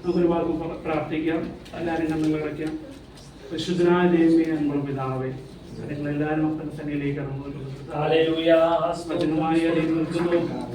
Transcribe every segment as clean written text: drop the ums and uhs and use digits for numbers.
നമുക്കൊരു വാക്ക് പ്രാർത്ഥിക്കാം. എല്ലാവരും കണ്ണുകൾ അടയ്ക്കാം. വിശുദ്ധനായ ദൈവമേ, നമ്മുടെ പിതാവേ, നിങ്ങളെല്ലാവരും മക്കളുടെ സന്നിധിയിലേക്ക്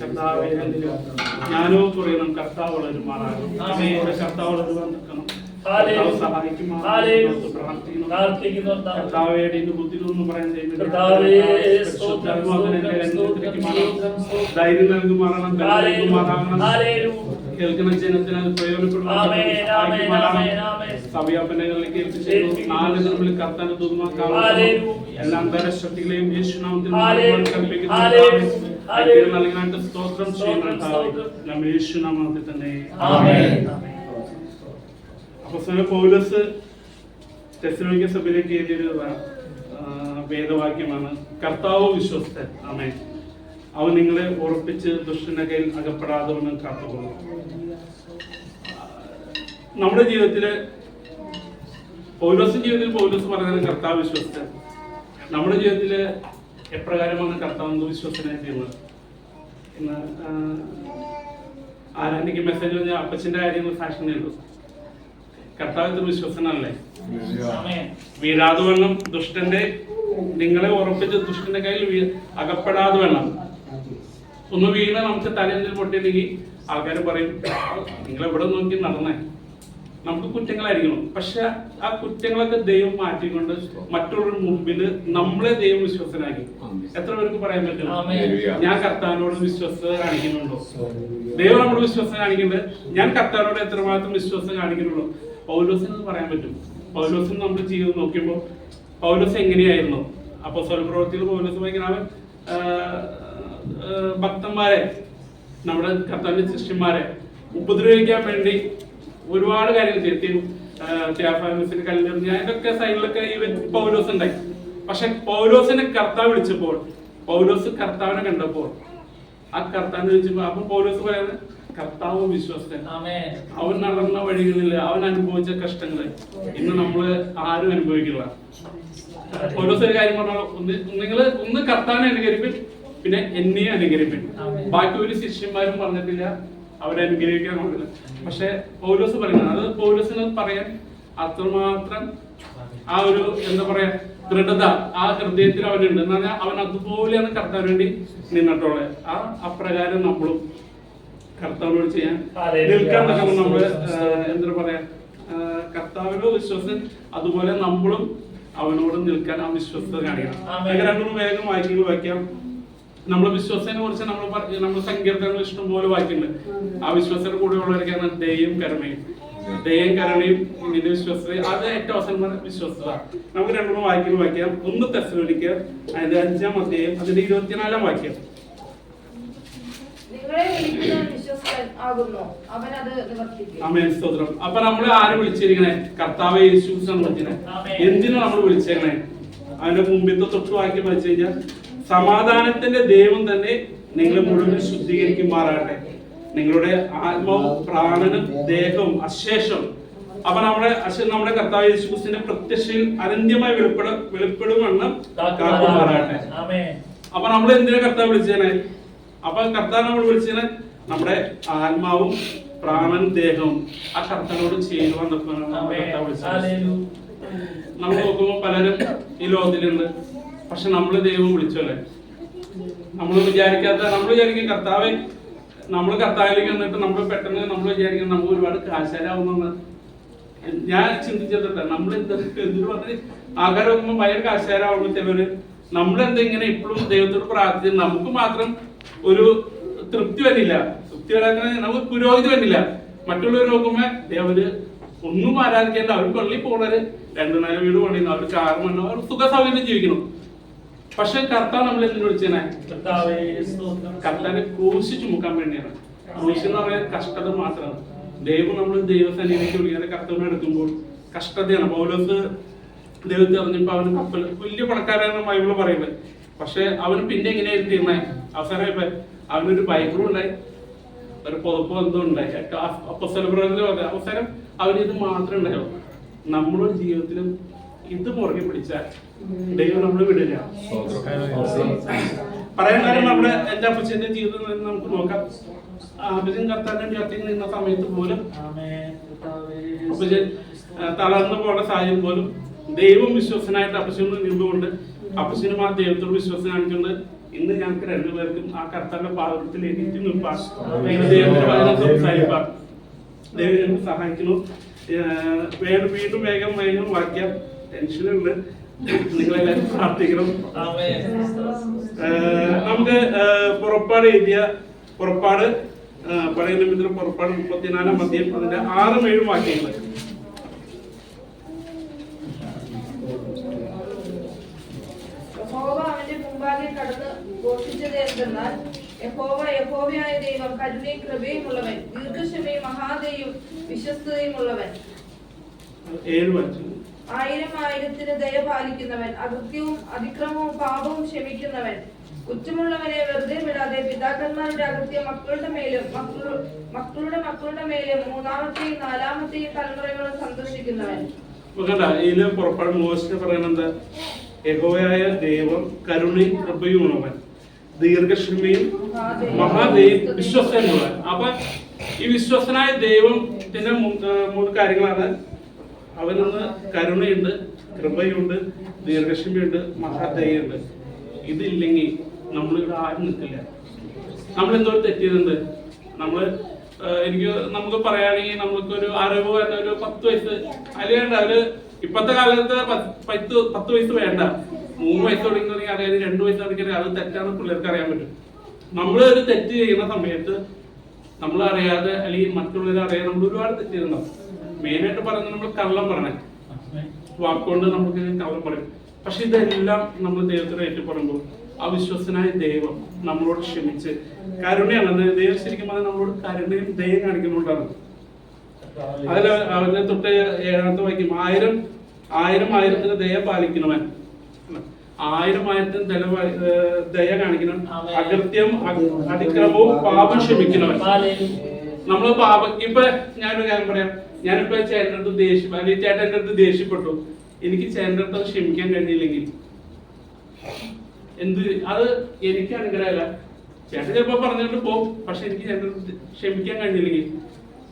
കർത്താവെ, ഞാനോ കുറയണം, കർത്താവ് വളരുമാറാകും. കർത്താവ് വളരുവാൻ നിൽക്കണം. കർത്താവേടെ ബുദ്ധിയിലൊന്നും പറയാൻ ധൈര്യം നൽകുമാറാകണം, കേൾക്കുന്ന ജനത്തിന് അത് പ്രയോജനപ്പെടുന്ന സഭയാപനങ്ങളിലേക്ക് ഏൽപ്പിച്ചു. നാല് തമ്മിൽ കർത്താൻ തുറന്നാക്കാവുന്ന എല്ലാ അന്തരശക്തികളെയും യേശുനാമത്തിൽ നൽകാനായിട്ട് സ്തോത്രം ചെയ്യുന്ന യേശുനാമത്തിൽ തന്നെ. അപ്പോസ്തലൻ പൗലോസ് തെസ്സലോനിക്ക സഭയിലേക്ക് എഴുതിയൊരു വേദവാക്യമാണ്, കർത്താവ് വിശ്വസ്തൻ, ആമേൻ, അവൻ നിങ്ങളെ ഉറപ്പിച്ച് ദുഷ്ടന്റെ കയ്യിൽ അകപ്പെടാതെ കാത്തുകൊള്ളും. നമ്മുടെ ജീവിതത്തില് പൗലോസിന്റെ ജീവിതത്തിൽ പൗലോസ് പറയുന്നത് കർത്താവ് വിശ്വസ്തൻ. നമ്മുടെ ജീവിതത്തില് എപ്രകാരമാണ് കർത്താവ് വിശ്വസ്തനായി തീർന്നത്? ഇന്ന് ആരാണ്ടെങ്കിൽ മെസ്സേജ് പറഞ്ഞാൽ അപ്പച്ചന്റെ കാര്യങ്ങൾ ഫാഷൻ ചെയ്തു. കർത്താവ് വിശ്വസനല്ലേ? വീഴാതെ വേണം ദുഷ്ടന്റെ, നിങ്ങളെ ഉറപ്പിച്ച് ദുഷ്ടന്റെ കയ്യിൽ അകപ്പെടാതെ വേണം. ഒന്ന് വീണ നമുക്ക് തലയിൽ പൊട്ടിയില്ലെങ്കിൽ ആൾക്കാർ പറയും, നിങ്ങൾ എവിടെ നോക്കി നടന്നേ. നമുക്ക് കുറ്റങ്ങളായിരിക്കണം, പക്ഷെ ആ കുറ്റങ്ങളൊക്കെ ദൈവം മാറ്റിക്കൊണ്ട് മറ്റുള്ളവരുടെ മുമ്പിൽ നമ്മളെ ദൈവം വിശ്വസനാക്കി. എത്ര പേർക്ക് പറയാൻ പറ്റും ഞാൻ കർത്താവിനോട് വിശ്വസ്തത കാണിക്കുന്നുണ്ടോ? ദൈവം നമ്മുടെ വിശ്വസത കാണിക്കുന്നുണ്ട്. ഞാൻ കർത്താവിനോട് എത്രമാത്രം വിശ്വസത കാണിക്കുന്നുള്ളൂ? പൗലോസിന് പറയാൻ പറ്റും. പൗലോസിന് നമ്മുടെ ജീവിതം നോക്കുമ്പോൾ പൗലോസ് എങ്ങനെയായിരുന്നു? അപ്പോസ്തല പ്രവൃത്തിയിൽ പൗലോസ് ഭയങ്കര ഭക്തന്മാരെ, നമ്മുടെ കർത്താവിന്റെ ശിഷ്യന്മാരെ ഉപദ്രവിക്കാൻ വേണ്ടി ഒരുപാട് കാര്യങ്ങൾ ചെയ്തു. ത്യാഫാനസിന് കല്ലെറിഞ്ഞ ഇതൊക്കെ സൈഡിലൊക്കെ ഇവൻ പൗലോസ് ഉണ്ടായി. പക്ഷെ പൗലോസിനെ കർത്താവ് വിളിച്ചപ്പോൾ, പൗലോസ് കർത്താവിനെ കണ്ടപ്പോൾ, ആ കർത്താവിനെ വിളിച്ചപ്പോൾ അപ്പൊ പൗലോസ് പറയുന്നത് കർത്താവ് വിശ്വസ്തൻ. അവൻ നടന്ന വഴികളിൽ അവൻ അനുഭവിച്ച കഷ്ടങ്ങള് ഇന്ന് നമ്മള് ആരും അനുഭവിക്കില്ല. പൗലോസ് ഒരു കാര്യം പറഞ്ഞാൽ, ഒന്ന് കർത്താവിനെ അനുകരിപ്പിൻ, പിന്നെ എന്നെയും അനുകരിപ്പിൻ. ബാക്കി ഒരു ശിഷ്യന്മാരും പറഞ്ഞിട്ടില്ല അവരെ അനുഗ്രഹിക്കാൻ നോക്കില്ല. പക്ഷെ പൗലോസ് പറയുന്നത്, അത് പൗലോസിന് പറയാൻ അത്രമാത്രം ആ ഒരു എന്താ പറയാ ദൃഢത ആ ഹൃദയത്തിൽ അവനുണ്ട്. എന്ന് പറഞ്ഞാൽ അവൻ അതുപോലെയാണ് കർത്താവിന് വേണ്ടി നിന്നിട്ടുള്ളത്. ആ അപ്രകാരം നമ്മളും കർത്താവിനോട് ചെയ്യാൻ നിൽക്കാൻ നമ്മള് എന്താ പറയാ കർത്താവിനോട് വിശ്വസൻ, അതുപോലെ നമ്മളും അവനോട് നിൽക്കാൻ ആ വിശ്വസ്തത കാണിക്കണം. രണ്ടും വേഗം വാക്യങ്ങൾ വായിക്കാം. നമ്മളെ വിശ്വസനെ കുറിച്ച് നമ്മൾ സങ്കീർത്തനങ്ങൾ ഇഷ്ടം പോലെ വായിക്കുന്നുണ്ട്. ആ വിശ്വസയുടെ കൂടെ ഉള്ളവരൊക്കെയാണ് ദയയും കരുണയും. ദയയും കരുണയും ഇതിന്റെ വിശ്വസ്തത, അത് ഏറ്റവും അവസാനം വിശ്വസ്തത. നമുക്ക് രണ്ടും വാക്യങ്ങൾ വായിക്കാം. 1 തെസ്സലോനിക്കർ അതിന്റെ 5-ാം അധ്യായം അതിന്റെ 24-ാം വാക്യം. ആമേൻ, സ്തോത്രം. അപ്പൊ നമ്മളെ ആര് വിളിച്ചിരിക്കണേ? കർത്താവ് യേശു വിളിച്ചിനെ. എന്തിനാ നമ്മൾ വിളിച്ചേക്കണേ? അതിന്റെ മുമ്പിലത്തെ തൊട്ട് വാക്യം വായിച്ചു കഴിഞ്ഞാൽ, സമാധാനത്തിന്റെ ദൈവം തന്നെ നിങ്ങളെ മുഴുവൻ ശുദ്ധീകരിക്കുമാറാകട്ടെ, നിങ്ങളുടെ ആത്മാവും പ്രാണനും ദേഹവും അശേഷം. അപ്പൊ നമ്മുടെ കർത്താവ് യേശുക്രിസ്തുവിന്റെ പ്രത്യക്ഷയിൽ അനന്യമായി വെളിപ്പെടുമെന്ന് കാക്കുമാറാകട്ടെ. അപ്പൊ നമ്മൾ എന്തിനാ കർത്താവ് വിളിച്ചേനെ? അപ്പൊ കർത്താവ് നമ്മൾ വിളിച്ചേനെ നമ്മുടെ ആത്മാവും പ്രാണൻ ദേഹവും ആ കർത്താവിനോട് ചേരുവാൻ കർത്താവ് വിളിച്ചത്. നമ്മൾ നോക്കുമ്പോൾ പലരും ഈ ലോകത്തിലുണ്ട്, പക്ഷെ നമ്മള് ദൈവം വിളിച്ചല്ലേ. നമ്മൾ വിചാരിക്കും കർത്താവ്, നമ്മൾ കർത്താവിലേക്ക് വന്നിട്ട് നമ്മൾ പെട്ടെന്ന് നമ്മൾ വിചാരിക്കും നമ്മൾ ഒരുപാട് കാശാരാവുമെന്ന്. ഞാൻ ചിന്തിച്ചിട്ടുണ്ട്, നമ്മൾ എന്തിനു പറഞ്ഞ് ആൾക്കാർ നോക്കുമ്പോൾ ഭയങ്കര കാശാരാവുമ്പോൾ ചിലര് നമ്മളെന്താ ഇങ്ങനെ ഇപ്പോഴും ദൈവത്തോട് പ്രാർത്ഥിച്ച് നമുക്ക് മാത്രം ഒരു തൃപ്തി വരില്ല. തൃപ്തി വരാൻ നമുക്ക് പുരോഗതി വരില്ല. മറ്റുള്ളവർ നോക്കുമ്പോ അവര് ഒന്നും ആരാധിക്കേണ്ട, അവർ പള്ളി പോണവര് 2-4 വീട് പണിയുന്നു, അവർ കാർ മണ്ണോ, അവർ സുഖ സൗകര്യം ജീവിക്കണം. പക്ഷെ കർത്താവ് നമ്മൾ എന്തിനു വിളിച്ചേനെ? കർത്താവിനെ ക്രൂശ് ചുമക്കാൻ വേണ്ടിയാണ്. ക്രൂശ് എന്ന് പറയുന്നത് കഷ്ടത മാത്രമാണ്. ദൈവം നമ്മൾ ദൈവസന്നിധിയിലേക്ക് വിളിക്കാതെ കർത്താവിനെ എടുക്കുമ്പോൾ കഷ്ടതയാണ്. പൗലോസ് ദൈവത്തെ അറിഞ്ഞപ്പോ അവന് കപ്പൽ വലിയ പണക്കാരാണ് ബൈബിള് പറയുന്നത്. പക്ഷെ അവന് പിന്നെ എങ്ങനെയായിരുന്നു തീർന്നേ? അവസാനം അവനൊരു ബൈബിളും ഉണ്ടായി, ഒരു പുതപ്പ് ബന്ധം ഉണ്ടായി. അവസാനം അവനിത് മാത്രമേ ഉണ്ടായുള്ളൂ. നമ്മുടെ ജീവിതത്തിലും ഇത് മുറുകെ പിടിച്ചാൽ ദൈവം നമ്മൾ വിടില്ല. പറയാൻ കാര്യം നമ്മുടെ എന്റെ അപ്പച്ചന്റെ ജീവിതം നമുക്ക് നോക്കാം. അപ്പച്ചൻ കർത്താവിന്റെ അടുത്ത് നിന്ന സമയത്ത് പോലും അപ്പച്ചൻ തളർന്നു പോകേണ്ട സാഹചര്യം പോലും ദൈവം വിശ്വസനായിട്ട് അപ്പച്ചന് നിന്നുകൊണ്ട് അപ്പച്ചനും ആ ദൈവത്തോട് വിശ്വാസം കാണിച്ചുകൊണ്ട് ഇന്ന് ഞങ്ങൾക്ക് രണ്ടുപേർക്കും ആ കർത്താവിന്റെ പാദത്തിൽ എണീറ്റ് നിൽപ്പാൻ സംസാരിപ്പാൻ ദൈവം ഞങ്ങൾക്ക് സഹായിക്കുന്നു. വീണ്ടും വേഗം വാക്യം ടെൻഷനുണ്ട്, നിങ്ങളെല്ലാവരും പ്രാർത്ഥിക്കണം. നമുക്ക് പുറപ്പാട് എഴുതിയ പുറപ്പാട് പഴയ നിമിത്തം പുറപ്പാട് 34-ാം അധ്യായം അതിന്റെ 6-7 വാക്യങ്ങൾ. യഹോവ അവന്റെ മുമ്പാകെ കടന്ന് ഘോഷിച്ചത് എന്തെന്നാൽ, യഹോവയായ ദൈവം കരുണയും കൃപയും ഉള്ളവൻ, ദീർഘക്ഷമയും മഹാദയും വിശ്വസ്തതയും ഉള്ളവൻ, 1000-1000 ദയ പാലിക്കുന്നവൻ, അകൃത്യവും അതിക്രമവും പാപവും ക്ഷമിക്കുന്നവൻ, കുറ്റമുള്ളവനെ വെറുതെ വിടാതെ പിതാക്കന്മാരുടെ അകൃത്യം മക്കളുടെ മേലും മക്കളുടെ മക്കളുടെ മേലും 3-ാമത്തെയും 4-ാമത്തെയും തലമുറകളും സന്തോഷിക്കുന്നവൻ. ഇതില് പുറപ്പാട് മോശം പറയുന്നത് യഹോവയായ ദൈവം കരുണയും കൃപയും ഉള്ളവൻ, ദീർഘക്ഷമയും മഹാദയും വിശ്വസ്തനുള്ളവൻ. അപ്പൊ ഈ വിശ്വസ്തനായ ദൈവത്തിന്റെ 3 കാര്യങ്ങളാണ്. അവനൊന്ന് കരുണയുണ്ട്, കൃപയുണ്ട്, ദീർഘക്ഷമയുണ്ട്, മഹാദയുണ്ട്. ഇതില്ലെങ്കിൽ നമ്മളിവിടെ ആരും നിൽക്കില്ല. നമ്മൾ എന്തോ തെറ്റിയതുണ്ട്. നമുക്ക് പറയുകയാണെങ്കിൽ നമുക്കൊരു അറിവ് വേണ്ട, ഒരു 10 വയസ്സ് അല്ലെങ്കിൽ അവര് ഇപ്പത്തെ കാലത്ത് 10 വയസ്സ് വേണ്ട, 3 വയസ്സ് തുടങ്ങി അറിയാൻ, 2 വയസ്സ് തുടങ്ങി അത് തെറ്റാണ് പിള്ളേർക്ക് അറിയാൻ പറ്റും. നമ്മൾ ഒരു തെറ്റ് ചെയ്യുന്ന സമയത്ത് നമ്മൾ അറിയാതെ അല്ലെങ്കിൽ മറ്റുള്ളവരെ അറിയാതെ നമ്മൾ ഒരുപാട് തെറ്റ് ചെയ്യുന്നുണ്ടാവും. മെയിനായിട്ട് പറയുന്നത് നമ്മൾ കള്ളം പറയണേ, വാക്കുകൊണ്ട് നമുക്ക് കള്ളം പറയും. പക്ഷെ ഇതെല്ലാം നമ്മൾ ദൈവത്തിന് ഏറ്റുപറയുമ്പോൾ അവിശ്വസനായ ദൈവം നമ്മളോട് ക്ഷമിച്ച് കരുണയാണ്. ദൈവം ശരിക്കും പറഞ്ഞാൽ നമ്മളോട് കരുണയും ദയം കാണിക്കുന്നുണ്ടാണ്. അതിൽ അവരുടെ തൊട്ട് 7-ാമത്തെ വാക്യം, 1000-1000 ദയ പാലിക്കുന്നവൻ, 1000-1000 ദയ കാണിക്കുന്നവൻ, അകൃത്യം അതിക്രമവും പാപം ക്ഷമിക്കുന്നവൻ. നമ്മള് പാപം ഇപ്പൊ ഞാനൊരു കാര്യം പറയാം. ഞാനിപ്പോ ചേട്ടൻ്റെ അടുത്ത് അല്ലെങ്കിൽ ചേട്ടൻ്റെ അടുത്ത് ദേഷ്യപ്പെട്ടു, എനിക്ക് ചേട്ടൻ്റെ അടുത്ത് അത് ക്ഷമിക്കാൻ കഴിഞ്ഞില്ലെങ്കിൽ അത് എനിക്ക് അനുഗ്രഹമല്ല. ചേട്ടൻ ചിലപ്പോ പറഞ്ഞിട്ട് പോകും, പക്ഷെ എനിക്ക് ചേട്ടൻ ക്ഷമിക്കാൻ കഴിഞ്ഞില്ലെങ്കിൽ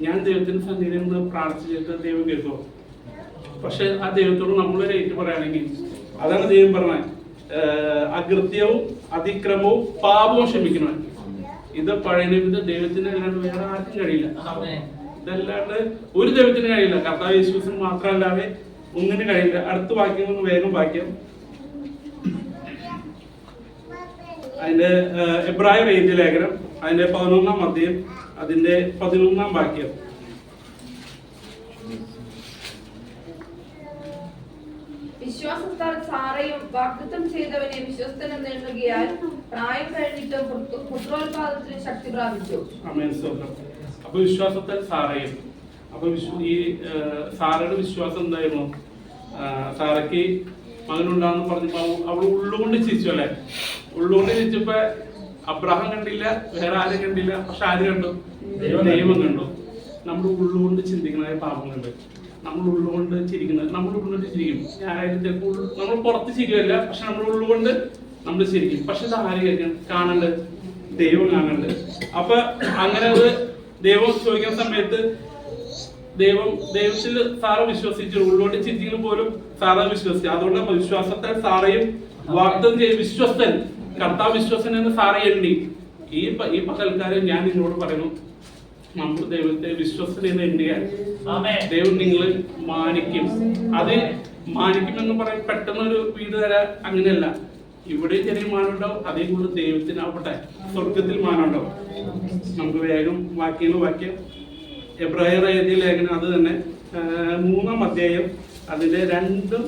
ഞാൻ ദൈവത്തിന്റെ സന്നിധിയിൽ നിന്ന് പ്രാർത്ഥിച്ചിട്ട് ദൈവം കേൾക്കും. പക്ഷെ ആ ദൈവത്തോട് നമ്മളൊരു ഏറ്റു പറയുകയാണെങ്കിൽ അതാണ് ദൈവം പറഞ്ഞത്, അകൃത്യവും അതിക്രമവും പാപവും ക്ഷമിക്കണം. ഇത് പഴയ നിമിത്തം ദൈവത്തിന് അല്ലാണ്ട് വേറെ ആർക്കും കഴിയില്ല. ഇതല്ലാണ്ട് ഒരു ദൈവത്തിന് കഴിയില്ല. കർത്താവ് യേശുവിന് മാത്രമല്ലാതെ ഒന്നിനും കഴിയില്ല. അടുത്ത വാക്യം ഒന്ന് വേഗം വാക്യം. അതിന്റെ എബ്രായർ എഴുതിയ ലേഖനം അതിന്റെ 11-ാം അധ്യായം അതിന്റെ 11-ാം വാക്യം. വിശ്വാസത്താൽ സാറയും വാഗ്ദത്തം ചെയ്തവനെ വിശ്വസ്തനെന്ന് എണ്ണുകയാൽ പ്രായം കഴിഞ്ഞിട്ട് പുത്രോത്പാദനത്തിന് ശക്തി പ്രാപിച്ചു. അപ്പൊ വിശ്വാസത്താൽ സാറയും, അപ്പൊ ഈ സാറയുടെ വിശ്വാസം എന്തായിരുന്നു? സാറയ്ക്ക് മകനുണ്ടാന്ന് പറഞ്ഞപ്പോ അവൾ ഉള്ളുകൊണ്ട് ചിരിച്ചു അല്ലെ. ഉള്ളുകൊണ്ട് ചിരിച്ചപ്പോ അബ്രഹാം കണ്ടില്ല, വേറെ ആരും കണ്ടില്ല, പക്ഷെ ആര് കണ്ടു? ദൈവം കണ്ടു. നമ്മൾ ഉള്ളുകൊണ്ട് ചിന്തിക്കുന്ന പാപങ്ങളുണ്ട്. നമ്മൾ ഉള്ളുകൊണ്ട് ചിരിക്കുന്നത്, നമ്മൾ ഉള്ളുകൊണ്ട് ചിരിക്കും. ഞാനായാലും ചിലപ്പോൾ നമ്മൾ പുറത്ത് ചിരിക്കുമല്ല, പക്ഷെ നമ്മൾ ഉള്ളുകൊണ്ട് നമ്മൾ ചിരിക്കും. പക്ഷെ ഇത് ആര് കേൾക്കണം? കാണണ്ട്, ദൈവം കാണണ്ട്. അപ്പൊ അങ്ങനെ അത് ദൈവം ചോദിക്കുന്ന സമയത്ത് ദൈവത്തിൽ സാറ വിശ്വസിച്ചു. ഉള്ളോട്ട് ചിരിക്കുന്ന പോലും സാറ വിശ്വസിച്ചു. അതുകൊണ്ട് വിശ്വാസത്താൽ സാറയും വാഗ്ദത്തം ചെയ്ത് വിശ്വസ്തൻ, കർത്താവ് വിശ്വസൻ എന്ന് സാറ എണ്ണി. ഈ പകൽക്കാരൻ ഞാൻ നിങ്ങളോട് പറയുന്നു, നമ്മൾ ദൈവത്തെ വിശ്വസനെന്ന് എണ്ണിയാൽ ദൈവം നിങ്ങൾ മാനിക്കും. അത് മാനിക്കുമെന്ന് പറയാൻ പെട്ടെന്നൊരു വീട് തരാൻ അങ്ങനെയല്ല. ഇവിടെ ചെറിയ മാനുണ്ടാവും, അതേ കൂടുതൽ ദൈവത്തിനാവട്ടെ സ്വർഗത്തിൽ മാനുണ്ടാവും. നമുക്ക് വേഗം വാക്യം എബ്രായർ എഴുതിയ ലേഖനം അത് തന്നെ 3-ാം അധ്യായം അതിന്റെ 2-ഉം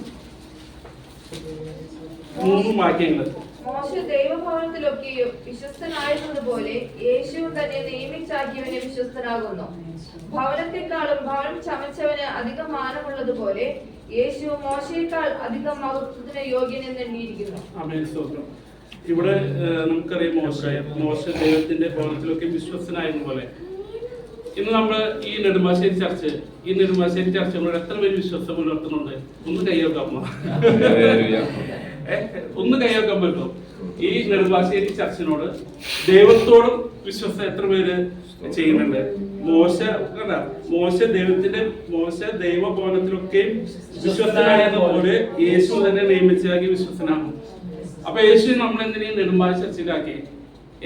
3-ഉം വാക്യങ്ങൾ. മോശെ ദൈവഭവനത്തിലൊക്കെയും വിശ്വസ്തനായിരുന്നതുപോലെ യേശുവും തന്നെ നിയമിച്ചാക്കിയവനെ വിശ്വസ്തനാകുന്നു. ഭവനത്തെക്കാളും ഭവനം ചമച്ചവന് അധികം മാനമുള്ളതുപോലെ യേശു മോശയേക്കാൾ അധികം മഹത്വത്തിന് യോഗ്യനെന്ന് എണ്ണിയിരിക്കുന്നു. ഇവിടെ നമുക്കറിയാം മോശ ദൈവത്തിന്റെ ഭവനത്തിലൊക്കെ വിശ്വസ്തനായിരുന്ന പോലെ. ഇന്ന് നമ്മള് ഈ നെടുമ്പാശ്ശേരി ചർച്ചകളോട് എത്ര പേര് വിശ്വാസം പുലർത്തുന്നുണ്ട്? ഒന്ന് കൈവെക്കാമോ? ഒന്ന് കൈവെക്കാൻ പറ്റുമോ? ഈ നെടുമ്പാശ്ശേരി ചർച്ചിനോട് ദൈവത്തോടും വിശ്വസം എത്ര പേര് ചെയ്യുന്നുണ്ട്? മോശ ദൈവഭവനത്തിലൊക്കെ വിശ്വസനായതുപോലെ യേശു തന്നെ നിയമിച്ചാക്കി വിശ്വസനാണ്. അപ്പൊ യേശു നമ്മൾ എന്തിനേയും നെടുമ്പാശ്ശേരി ചർച്ചിലാക്കി?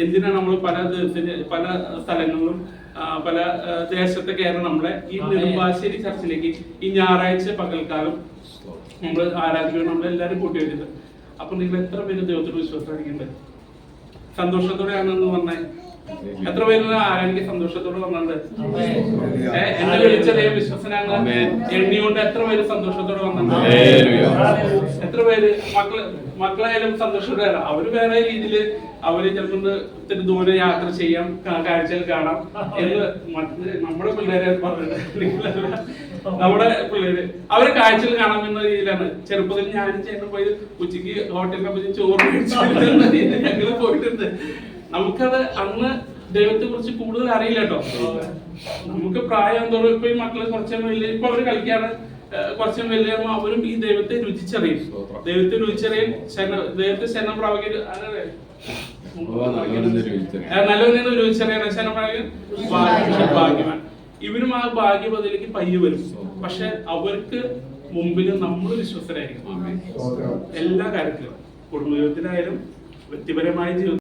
എന്തിനാണ് നമ്മൾ പല സ്ഥലങ്ങളിലും പല ദേശത്തെ കയറി നമ്മളെ ഈ നെടുമ്പാശ്ശേരി ചർച്ചിലേക്ക് ഈ ഞായറാഴ്ച പകൽക്കാലം നമ്മൾ ആരാധിക്കണം, നമ്മളെല്ലാരും കൂട്ടി വെച്ചിട്ട്. അപ്പൊ നിങ്ങൾ എത്ര പേര് ദൈവത്തോട് വിശ്വസിക്കുന്നുണ്ട്? സന്തോഷത്തോടെയാണെന്ന് പറഞ്ഞേ. എത്ര പേര് ആരാധിക്ക് സന്തോഷത്തോടെ വന്നത്? എന്നെ വിളിച്ച ദൈവം വിശ്വസനാണ് എണ്ണിയോണ്ട് എത്ര പേര് സന്തോഷത്തോടെ വന്നത്? എത്ര പേര് മക്കളായാലും സന്തോഷത്തോടെ? അവര് വേറെ രീതിയില് അവര് ചിലപ്പോ ഇത്തിരി ദൂരെ യാത്ര ചെയ്യാം, കാഴ്ചകൾ കാണാം എന്ന് നമ്മുടെ പിള്ളേരെ പറഞ്ഞിട്ട്. നമ്മുടെ പിള്ളേര് അവര് കാഴ്ചകൾ കാണാമെന്ന രീതിയിലാണ്. ചെറുപ്പത്തിൽ ഞാനും ചേട്ടൻ പോയി ഉച്ചക്ക് ഹോട്ടലിനെ പോയി ചോറ് ഞങ്ങള് പോയിട്ടുണ്ട്. നമുക്കത് അന്ന് ദൈവത്തെ കുറിച്ച് കൂടുതൽ അറിയില്ല കേട്ടോ. നമുക്ക് പ്രായം തോറും ഇപ്പൊ ഈ മക്കള് കുറച്ചും വലിയ ഇപ്പൊ അവര് കളിക്കാണ്, കുറച്ചും വലിയ അവരും ഈ ദൈവത്തെ രുചിച്ചറിയും. ദൈവത്തെ രുചിച്ചറിയും, ദൈവത്തെ ശരണം പ്രാപിക്കും. നല്ലവനെന്ന് രുചിച്ചറിയാണ് ശരണം പ്രാപിക്കും ഭാഗ്യവാൻ. ഇവരും ആ ഭാഗ്യപതിലേക്ക് പയ്യെ വരും. പക്ഷെ അവർക്ക് മുമ്പിൽ നമ്മൾ വിശ്വസ്തരായിരിക്കും എല്ലാ കാര്യത്തിലും. കുടുംബ ജീവിതത്തിലായാലും വ്യക്തിപരമായ ജീവിതത്തിൽ